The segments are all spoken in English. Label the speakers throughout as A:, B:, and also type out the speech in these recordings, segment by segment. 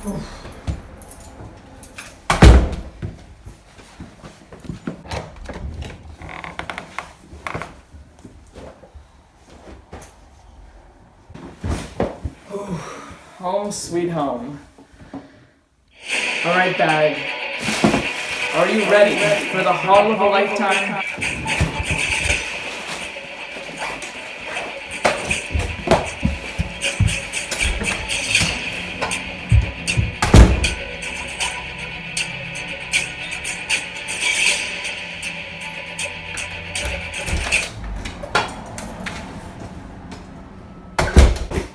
A: Home sweet home. Alright, bag. Are you ready for the haul of a lifetime?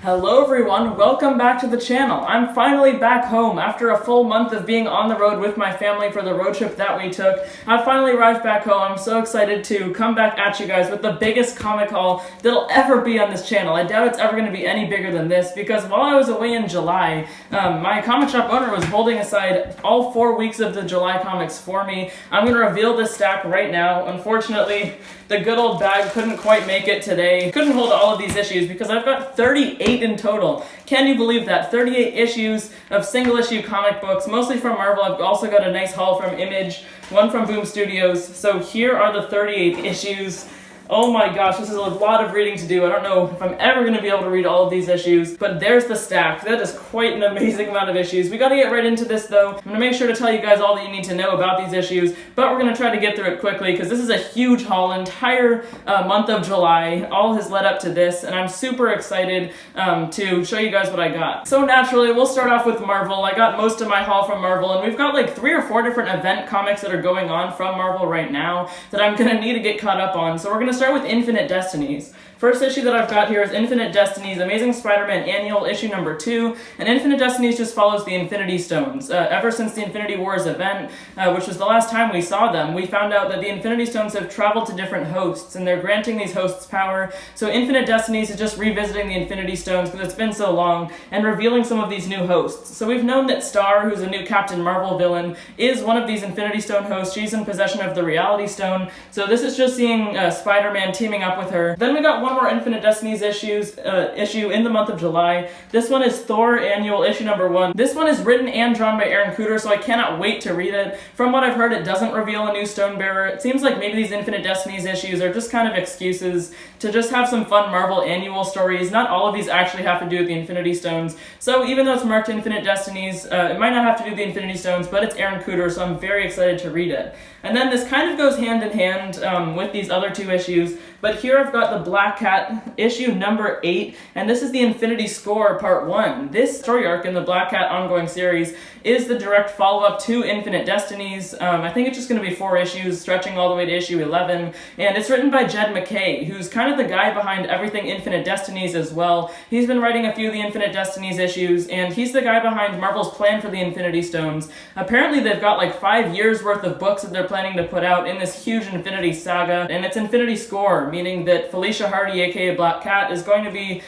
A: Hello everyone, welcome back to the channel. I'm finally back home after a full month of being on the road with my family for the road trip that we took. I finally arrived back home. I'm so excited to come back at you guys with the biggest comic haul that'll ever be on this channel. I doubt it's ever going to be any bigger than this because while I was away in July, my comic shop owner was holding aside all 4 weeks of the July comics for me. I'm going to reveal this stack right now. Unfortunately, the good old bag couldn't quite make it today. Couldn't hold all of these issues because I've got 38 in total. Can you believe that? 38 issues of single issue comic books, mostly from Marvel. I've also got a nice haul from Image, one from Boom Studios. So here are the 38 issues. Oh my gosh, this is a lot of reading to do. I don't know if I'm ever going to be able to read all of these issues, but there's the stack. That is quite an amazing amount of issues. We got to get right into this though. I'm going to make sure to tell you guys all that you need to know about these issues, but we're going to try to get through it quickly because this is a huge haul. Entire month of July, all has led up to this, and I'm super excited to show you guys what I got. So naturally, we'll start off with Marvel. I got most of my haul from Marvel, and we've got like 3 or 4 different event comics that are going on from Marvel right now that I'm going to need to get caught up on. So we're going to start with Infinite Destinies. First issue that I've got here is Infinite Destinies, Amazing Spider-Man Annual, issue number 2, and Infinite Destinies just follows the Infinity Stones. Ever since the Infinity Wars event, which was the last time we saw them, we found out that the Infinity Stones have traveled to different hosts, and they're granting these hosts power. So Infinite Destinies is just revisiting the Infinity Stones because it's been so long, and revealing some of these new hosts. So we've known that Star, who's a new Captain Marvel villain, is one of these Infinity Stone hosts. She's in possession of the Reality Stone. So this is just seeing Spider-Man teaming up with her. Then we got one more Infinite Destinies issue in the month of July. This one is Thor Annual, issue number 1. This one is written and drawn by Aaron Kuder, so I cannot wait to read it. From what I've heard, it doesn't reveal a new Stonebearer. It seems like maybe these Infinite Destinies issues are just kind of excuses to just have some fun Marvel annual stories. Not all of these actually have to do with the Infinity Stones. So even though it's marked Infinite Destinies, it might not have to do with the Infinity Stones, but it's Aaron Kuder, so I'm very excited to read it. And then this kind of goes hand in hand with these other 2 issues, but here I've got the Black Cat issue number 8, and this is the Infinity Score part 1. This story arc in the Black Cat ongoing series is the direct follow-up to Infinite Destinies. I think it's just going to be 4 issues, stretching all the way to issue 11, and it's written by Jed MacKay, who's kind of the guy behind everything Infinite Destinies as well. He's been writing a few of the Infinite Destinies issues, and he's the guy behind Marvel's plan for the Infinity Stones. Apparently they've got like 5 years worth of books that they're planning to put out in this huge Infinity saga, and it's Infinity Score, meaning that Felicia Hardy, aka Black Cat, is going to be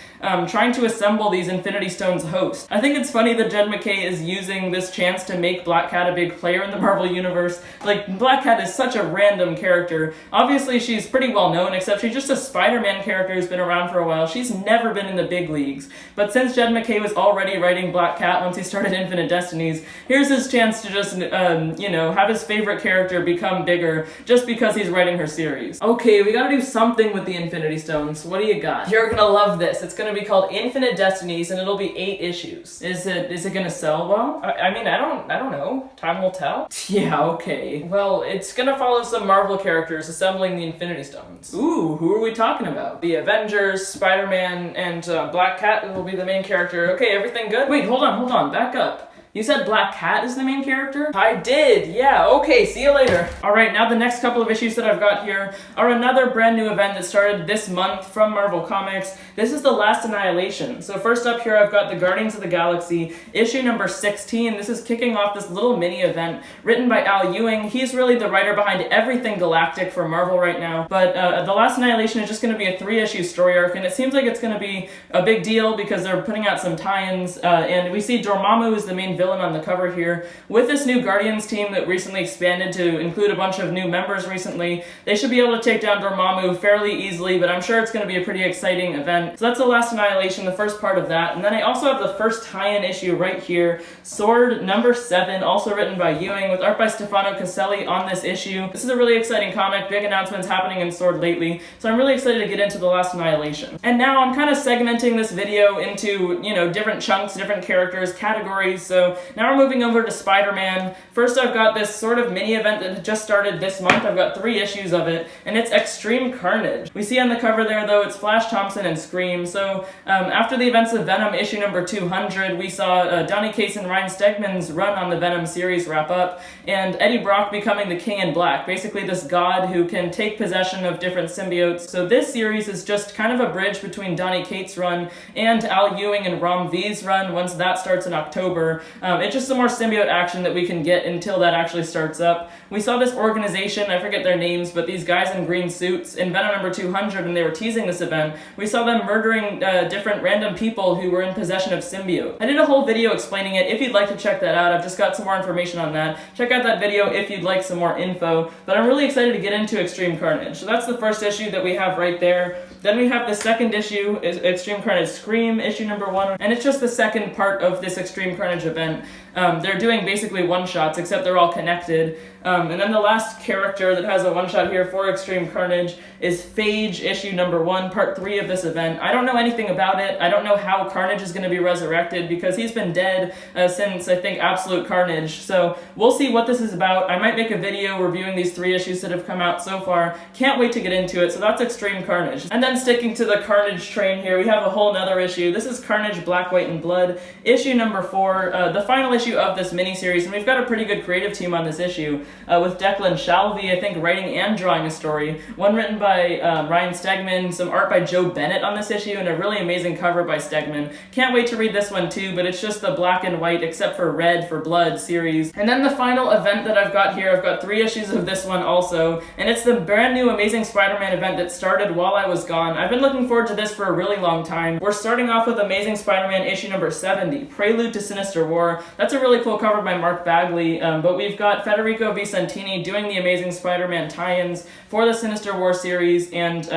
A: trying to assemble these Infinity Stones hosts. I think it's funny that Jed MacKay is using this chance to make Black Cat a big player in the Marvel Universe. Like, Black Cat is such a random character. Obviously, she's pretty well known, except she's just a Spider-Man character who's been around for a while. She's never been in the big leagues. But since Jed MacKay was already writing Black Cat once he started Infinite Destinies, here's his chance to just, you know, have his favorite character become bigger just because he's writing her series. Okay, we gotta do something with the Infinity Stones. What do you got? You're gonna love this. It's gonna be called Infinite Destinies, and it'll be 8 issues. Is it gonna sell well? I mean, I don't know. Time will tell. Yeah, okay. Well, it's gonna follow some Marvel characters assembling the Infinity Stones. Ooh, who are we talking about? The Avengers, Spider-Man, and Black Cat will be the main character. Okay, everything good? Wait, hold on, back up. You said Black Cat is the main character? I did, yeah, okay, see you later. Alright, now the next couple of issues that I've got here are another brand new event that started this month from Marvel Comics. This is The Last Annihilation. So first up here I've got the Guardians of the Galaxy, issue number 16. This is kicking off this little mini event written by Al Ewing. He's really the writer behind everything galactic for Marvel right now. But The Last Annihilation is just going to be a 3-issue story arc, and it seems like it's going to be a big deal because they're putting out some tie-ins, and we see Dormammu is the main villain villain on the cover here. With this new Guardians team that recently expanded to include a bunch of new members recently, they should be able to take down Dormammu fairly easily, but I'm sure it's going to be a pretty exciting event. So that's the last Annihilation, the first part of that. And then I also have the first tie-in issue right here, Sword number 7, also written by Ewing, with art by Stefano Caselli on this issue. This is a really exciting comic, big announcements happening in Sword lately, so I'm really excited to get into the last Annihilation. And now I'm kind of segmenting this video into, different chunks, different characters, categories, so now we're moving over to Spider-Man. First I've got this sort of mini event that just started this month. I've got 3 issues of it, and it's Extreme Carnage. We see on the cover there, though, it's Flash Thompson and Scream. So after the events of Venom issue number 200, we saw Donny Cates and Ryan Stegman's run on the Venom series wrap up, and Eddie Brock becoming the King in Black, basically this god who can take possession of different symbiotes. So this series is just kind of a bridge between Donny Cates' run and Al Ewing and Ram V's run once that starts in October. It's just some more symbiote action that we can get until that actually starts up. We saw this organization, I forget their names, but these guys in green suits in Venom number 200 when they were teasing this event, we saw them murdering different random people who were in possession of symbiote. I did a whole video explaining it. If you'd like to check that out, I've just got some more information on that. Check out that video if you'd like some more info, but I'm really excited to get into Extreme Carnage. So that's the first issue that we have right there. Then we have the second issue, is Extreme Carnage Scream, issue number 1, and it's just the second part of this Extreme Carnage event. They're doing basically one-shots, except they're all connected. And then the last character that has a one-shot here for Extreme Carnage is Phage, issue number 1, part 3 of this event. I don't know anything about it. I don't know how Carnage is going to be resurrected because he's been dead since, I think, Absolute Carnage. So we'll see what this is about. I might make a video reviewing these 3 issues that have come out so far. Can't wait to get into it. So that's Extreme Carnage. And then sticking to the Carnage train here, we have a whole nother issue. This is Carnage Black, White, and Blood, issue number 4, the final issue of this miniseries, and we've got a pretty good creative team on this issue, with Declan Shalvey, I think, writing and drawing a story. One written by Ryan Stegman, some art by Joe Bennett on this issue, and a really amazing cover by Stegman. Can't wait to read this one too, but it's just the black and white, except for red for Blood series. And then the final event that I've got here, I've got 3 issues of this one also, and it's the brand new Amazing Spider-Man event that started while I was gone. I've been looking forward to this for a really long time. We're starting off with Amazing Spider-Man issue number 70, Prelude to Sinister War. That's a really cool cover by Mark Bagley, but we've got Federico Vicentini doing the Amazing Spider-Man tie-ins for the Sinister War series, and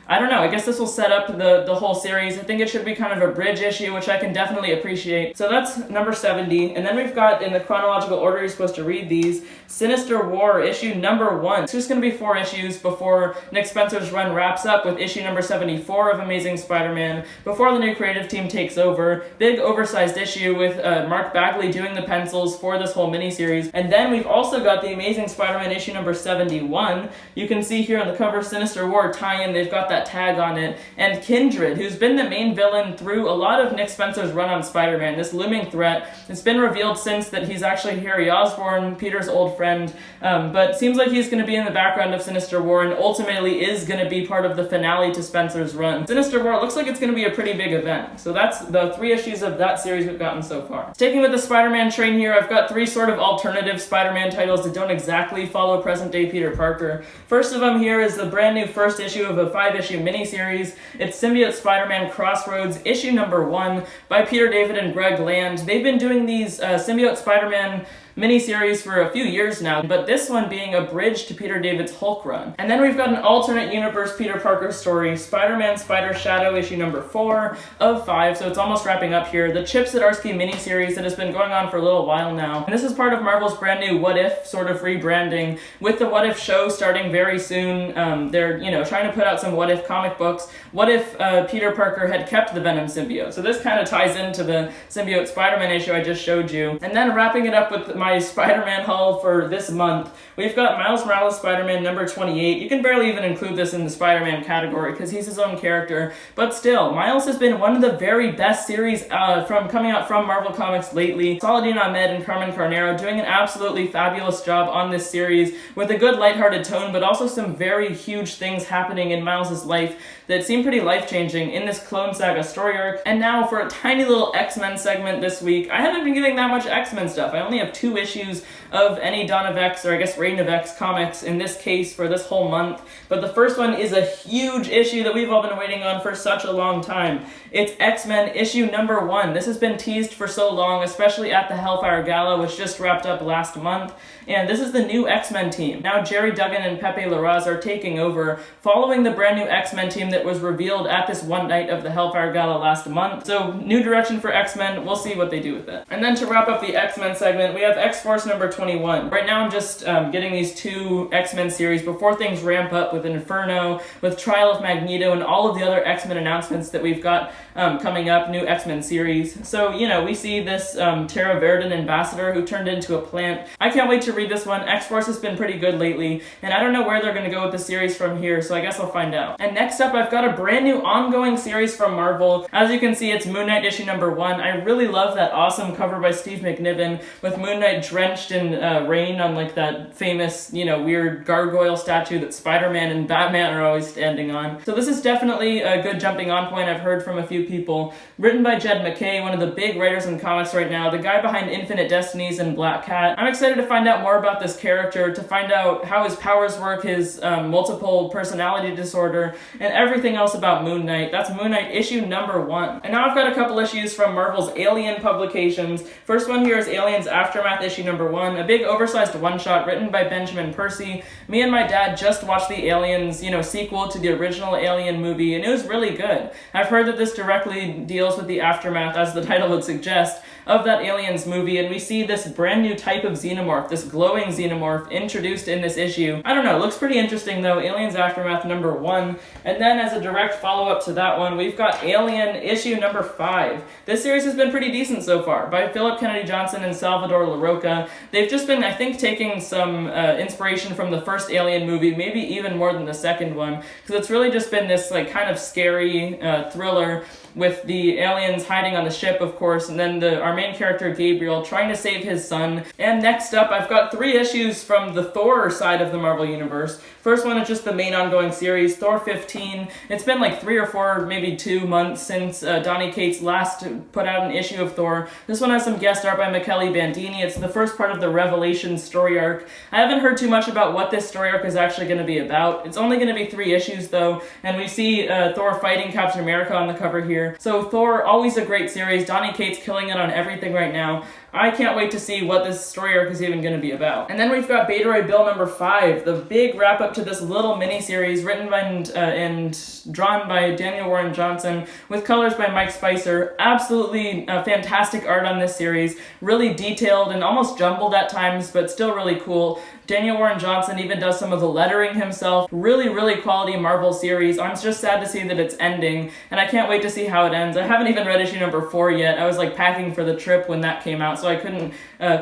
A: I don't know, I guess this will set up the whole series. I think it should be kind of a bridge issue, which I can definitely appreciate. So that's number 70, and then we've got, in the chronological order you're supposed to read these, Sinister War, issue number 1. It's just going to be 4 issues before Nick Spencer's run wraps up with issue number 74 of Amazing Spider-Man, before the new creative team takes over. Big oversized issue with Mark Bagley doing the pencils for this whole miniseries. And then we've also got the Amazing Spider-Man issue number 71. You can see here on the cover, Sinister War tie-in, they've got that tag on it, and Kindred, who's been the main villain through a lot of Nick Spencer's run on Spider-Man, this looming threat. It's been revealed since that he's actually Harry Osborn, Peter's old friend, but seems like he's going to be in the background of Sinister War and ultimately is going to be part of the finale to Spencer's run. Sinister War looks like it's going to be a pretty big event, so that's the 3 issues of that series we've gotten so far. Sticking with the Spider-Man train here, I've got 3 sort of alternative Spider-Man titles that don't exactly follow present-day Peter Parker. First of them here is the brand new first issue of a 5-issue miniseries. It's Symbiote Spider-Man Crossroads, issue number 1 by Peter David and Greg Land. They've been doing these Symbiote Spider-Man miniseries for a few years now, but this one being a bridge to Peter David's Hulk run. And then we've got an alternate universe Peter Parker story, Spider-Man Spider Shadow, issue number 4 of 5, so it's almost wrapping up here. The Chip Zdarsky miniseries that has been going on for a little while now. And this is part of Marvel's brand new What If sort of rebranding, with the What If show starting very soon. They're, trying to put out some What If comic books. What if Peter Parker had kept the Venom symbiote? So this kind of ties into the Symbiote Spider-Man issue I just showed you. And then wrapping it up with my Spider-Man haul for this month, we've got Miles Morales Spider-Man number 28. You can barely even include this in the Spider-Man category because he's his own character, but still, Miles has been one of the very best series coming out from Marvel Comics lately. Saladin Ahmed and Carmen Carnero doing an absolutely fabulous job on this series with a good lighthearted tone, but also some very huge things happening in Miles' life that seem pretty life-changing in this Clone Saga story arc. And now for a tiny little X-Men segment this week. I haven't been getting that much X-Men stuff. I only have 2 2 issues of any Dawn of X, or I guess Reign of X comics in this case for this whole month. But the first one is a huge issue that we've all been waiting on for such a long time. It's X-Men issue number 1. This has been teased for so long, especially at the Hellfire Gala, which just wrapped up last month. And this is the new X-Men team. Now Jerry Duggan and Pepe Larraz are taking over, following the brand new X-Men team that was revealed at this one night of the Hellfire Gala last month. So new direction for X-Men, we'll see what they do with it. And then to wrap up the X-Men segment, we have X-Force number 21. Right now I'm just getting these 2 X-Men series before things ramp up with Inferno, with Trial of Magneto, and all of the other X-Men announcements that we've got coming up, new X-Men series. So, you know, we see this Terra Verdun ambassador who turned into a plant. I can't wait to read this one. X-Force has been pretty good lately, and I don't know where they're going to go with the series from here, so I guess I'll find out. And next up, I've got a brand new ongoing series from Marvel. As you can see, it's Moon Knight issue number 1. I really love that awesome cover by Steve McNiven with Moon Knight drenched in rain on like that famous, you know, weird gargoyle statue that Spider-Man and Batman are always standing on. So this is definitely a good jumping on point. I've heard from a few people. Written by Jed MacKay, one of the big writers in comics right now, the guy behind Infinite Destinies and Black Cat. I'm excited to find out more about this character, to find out how his powers work, his multiple personality disorder, and everything else about Moon Knight. That's Moon Knight issue number 1. And now I've got a couple issues from Marvel's Alien publications. First one here is Aliens Aftermath issue number 1, a big oversized one-shot written by Benjamin Percy. Me and my dad just watched the Aliens, you know, sequel to the original Alien movie, and it was really good. I've heard that this directly deals with the aftermath, as the title would suggest, of that Aliens movie, and we see this brand new type of xenomorph, this glowing xenomorph, introduced in this issue. I don't know, it looks pretty interesting though. Aliens Aftermath number 1. And then as a direct follow-up to that one, we've got Alien issue number 5. This series has been pretty decent so far, by Philip Kennedy Johnson and Salvador Larroca. They've just been, I think, taking some inspiration from the first Alien movie, maybe even more than the second one, because it's really just been this like kind of scary thriller with the aliens hiding on the ship, of course, and then our main character, Gabriel, trying to save his son. And next up, I've got 3 issues from the Thor side of the Marvel Universe. First one is just the main ongoing series, Thor 15. It's been like 3 or 4, maybe 2 months since Donny Cates last put out an issue of Thor. This one has some guest art by Michele Bandini. It's the first part of the Revelation story arc. I haven't heard too much about what this story arc is actually going to be about. It's only going to be 3 issues though, and we see Thor fighting Captain America on the cover here. So Thor, always a great series. Donny Cates killing it on everything right now. I can't wait to see what this story arc is even going to be about. And then we've got Beta Ray Bill number 5, the big wrap-up to this little mini-series written by and drawn by Daniel Warren Johnson with colors by Mike Spicer. Absolutely fantastic art on this series. Really detailed and almost jumbled at times, but still really cool. Daniel Warren Johnson even does some of the lettering himself. Really, really quality Marvel series. I'm just sad to see that it's ending, and I can't wait to see how it ends. I haven't even read issue number 4 yet. I was like packing for the trip when that came out, so I couldn't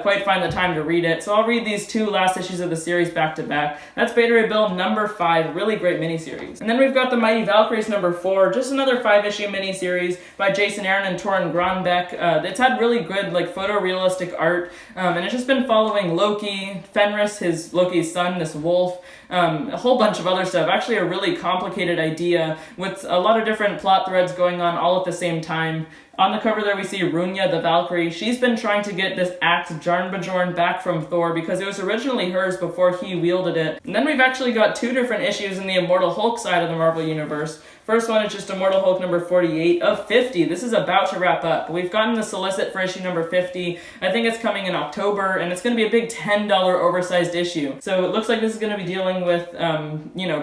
A: quite find the time to read it. So I'll read these 2 last issues of the series back to back. That's Beta Ray Bill number 5, really great miniseries. And then we've got the Mighty Valkyries number 4, just another 5-issue miniseries by Jason Aaron and Torun Gronbeck. It's had really good like photorealistic art, and it's just been following Loki, Fenris, Loki's son, this wolf, a whole bunch of other stuff. Actually a really complicated idea with a lot of different plot threads going on all at the same time. On the cover there we see Runya the Valkyrie. She's been trying to get this axe Jarnbjorn back from Thor because it was originally hers before he wielded it. And then we've actually got 2 different issues in the Immortal Hulk side of the Marvel Universe. First one is just Immortal Hulk number 48 of 50. This is about to wrap up. We've gotten the solicit for issue number 50. I think it's coming in October, and it's going to be a big $10 oversized issue. So it looks like this is going to be dealing with,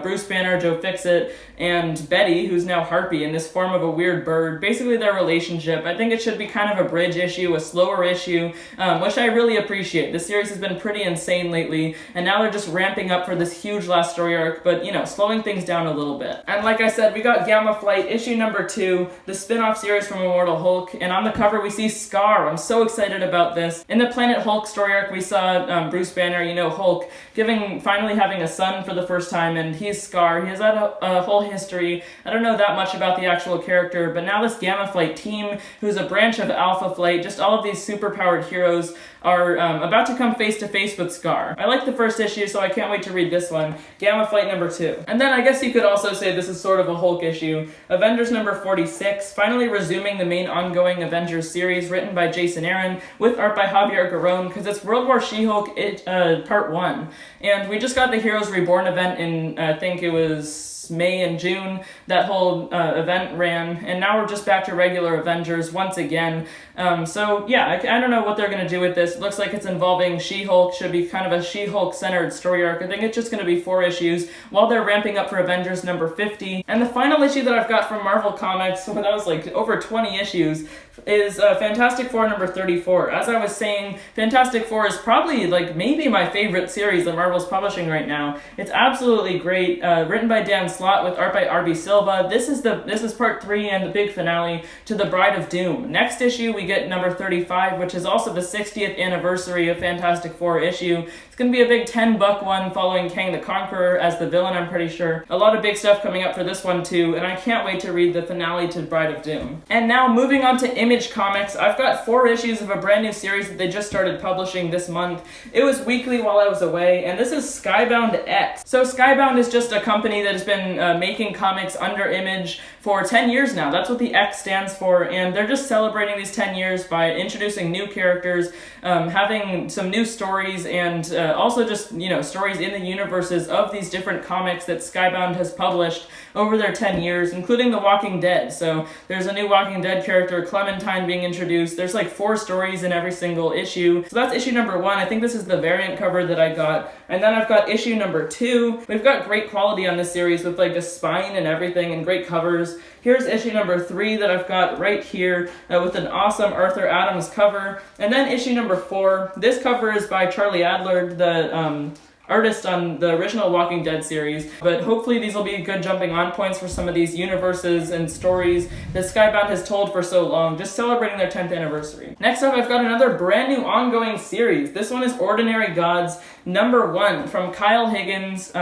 A: Bruce Banner, Joe Fixit, and Betty, who's now Harpy, in this form of a weird bird. Basically their relationship. I think it should be kind of a bridge issue, a slower issue, which I really appreciate. This series has been pretty insane lately, and now they're just ramping up for this huge last story arc, but, slowing things down a little bit. And like I said, we got Gamma Flight, issue number 2, the spin-off series from Immortal Hulk, and on the cover we see Scar. I'm so excited about this. In the Planet Hulk story arc, we saw Bruce Banner, Hulk, finally having a son for the first time, and he's Scar. He has had a whole history. I don't know that much about the actual character, but now this Gamma Flight team Team, who's a branch of Alpha Flight. Just all of these superpowered heroes are about to come face to face with Scar. I like the first issue, so I can't wait to read this one. Gamma Flight number 2. And then I guess you could also say this is sort of a Hulk issue. Avengers number 46, finally resuming the main ongoing Avengers series written by Jason Aaron with art by Javier Garrón, because it's World War She-Hulk Part 1. And we just got the Heroes Reborn event in, I think it was May and June. That whole event ran, and now we're just back to regular Avengers once again. So yeah, I don't know what they're going to do with this. It looks like it's involving She-Hulk, should be kind of a She-Hulk centered story arc. I think it's just going to be 4 issues while they're ramping up for Avengers number 50. And the final issue that I've got from Marvel Comics, so that was like over 20 issues, is Fantastic Four number 34. As I was saying, Fantastic Four is probably like maybe my favorite series that Marvel's publishing right now. It's absolutely great, written by Dan Slott with art by R.B. Silva. This is part 3 and the big finale to The Bride of Doom. Next issue we get number 35, which is also the 60th anniversary of Fantastic Four issue. It's going to be a big $10 one following Kang the Conqueror as the villain, I'm pretty sure. A lot of big stuff coming up for this one too, and I can't wait to read the finale to Bride of Doom. And now moving on to Image Comics, I've got 4 issues of a brand new series that they just started publishing this month. It was weekly while I was away, and this is Skybound X. So Skybound is just a company that has been making comics under Image for 10 years now. That's what the X stands for, and they're just celebrating these 10 years by introducing new characters, having some new stories, and also just, you know, stories in the universes of these different comics that Skybound has published over their 10 years, including The Walking Dead. So there's a new Walking Dead character, Clementine, being introduced. There's like 4 stories in every single issue. So that's issue number 1. I think this is the variant cover that I got. And then I've got issue number 2. We've got great quality on this series with like a spine and everything and great covers. Here's issue number 3 that I've got right here with an awesome Arthur Adams cover. And then issue number 4. This cover is by Charlie Adler, the artist on the original Walking Dead series, but hopefully these will be good jumping on points for some of these universes and stories that Skybound has told for so long, just celebrating their 10th anniversary. Next up, I've got another brand new ongoing series. This one is Ordinary Gods number 1 from Kyle Higgins.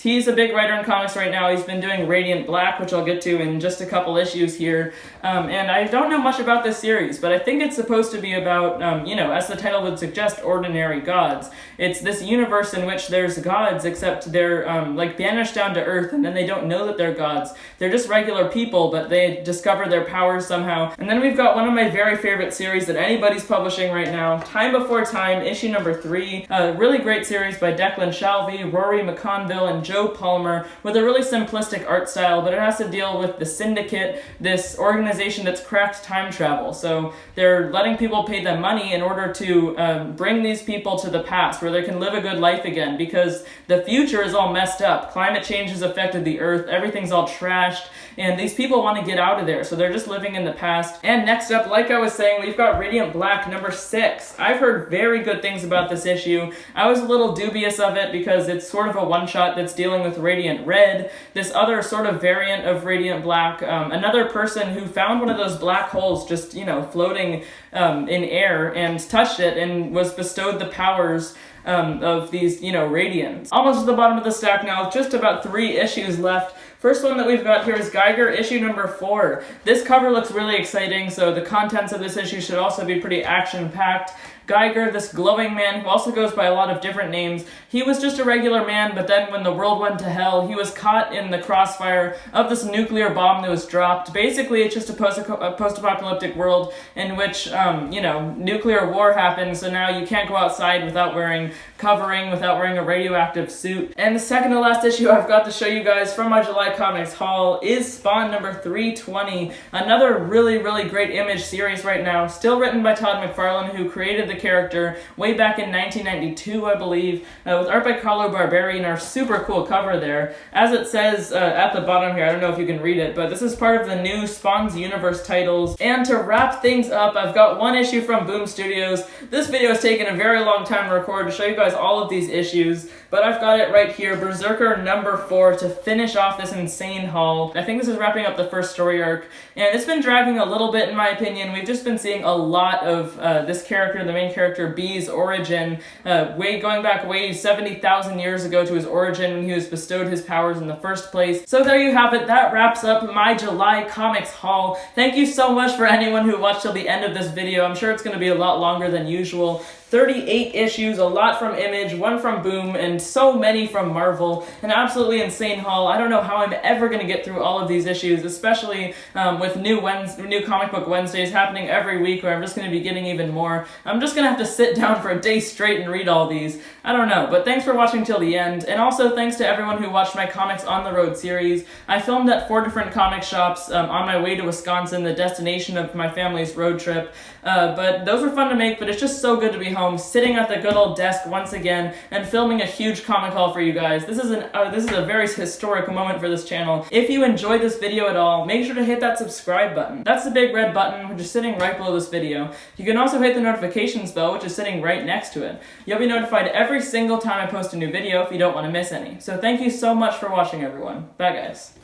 A: He's a big writer in comics right now. He's been doing Radiant Black, which I'll get to in just a couple issues here. And I don't know much about this series, but I think it's supposed to be about, you know, as the title would suggest, ordinary gods. It's this universe in which there's gods, except they're like banished down to Earth, and then they don't know that they're gods. They're just regular people, but they discover their powers somehow. And then we've got one of my very favorite series that anybody's publishing right now, Time Before Time, issue number 3. A really great series by Declan Shalvey, Rory McConville, and Joe Palmer, with a really simplistic art style, but it has to deal with the Syndicate, this organization that's cracked time travel. So they're letting people pay them money in order to bring these people to the past where they can live a good life again, because the future is all messed up. Climate change has affected the Earth, everything's all trashed, and these people want to get out of there, so they're just living in the past. And next up, like I was saying, we've got Radiant Black number 6. I've heard very good things about this issue. I was a little dubious of it because it's sort of a one-shot that's dealing with Radiant Red, this other sort of variant of Radiant Black, another person who found one of those black holes just, you know, floating in air and touched it and was bestowed the powers of these, you know, Radiants. Almost at the bottom of the stack now, just about 3 issues left. First one that we've got here is Geiger, issue number 4. This cover looks really exciting, so the contents of this issue should also be pretty action-packed. Geiger, this glowing man who also goes by a lot of different names, he was just a regular man, but then when the world went to hell, he was caught in the crossfire of this nuclear bomb that was dropped. Basically, it's just a post-apocalyptic world in which, you know, nuclear war happened, so now you can't go outside without wearing covering, without wearing a radioactive suit. And the second to last issue I've got to show you guys from my July Comics haul is Spawn number 320, another really, really great Image series right now, still written by Todd McFarlane, who created the character way back in 1992, I believe, with art by Carlo Barberi and our super cool cover there. As it says at the bottom here, I don't know if you can read it, but this is part of the new Spawn's Universe titles. And to wrap things up, I've got one issue from Boom Studios. This video has taken a very long time to record to show you guys all of these issues, but I've got it right here, Berserker number 4, to finish off this insane haul. I think this is wrapping up the first story arc, and it's been dragging a little bit in my opinion. We've just been seeing a lot of this character, the main character, B's origin, going back way 70,000 years ago to his origin when he was bestowed his powers in the first place. So there you have it, that wraps up my July comics haul. Thank you so much for anyone who watched till the end of this video. I'm sure it's going to be a lot longer than usual. 38 issues, a lot from Image, 1 from Boom, and so many from Marvel. An absolutely insane haul. I don't know how I'm ever going to get through all of these issues, especially with new Comic Book Wednesdays happening every week where I'm just going to be getting even more. I'm just going to have to sit down for a day straight and read all these. I don't know, but thanks for watching till the end, and also thanks to everyone who watched my Comics on the Road series. I filmed at 4 different comic shops on my way to Wisconsin, the destination of my family's road trip, but those were fun to make, but it's just so good to be home, sitting at the good old desk once again, and filming a huge comic haul for you guys. This is a very historic moment for this channel. If you enjoyed this video at all, make sure to hit that subscribe button. That's the big red button, which is sitting right below this video. You can also hit the notifications bell, which is sitting right next to it. You'll be notified every single time I post a new video if you don't want to miss any. So thank you so much for watching, everyone. Bye, guys.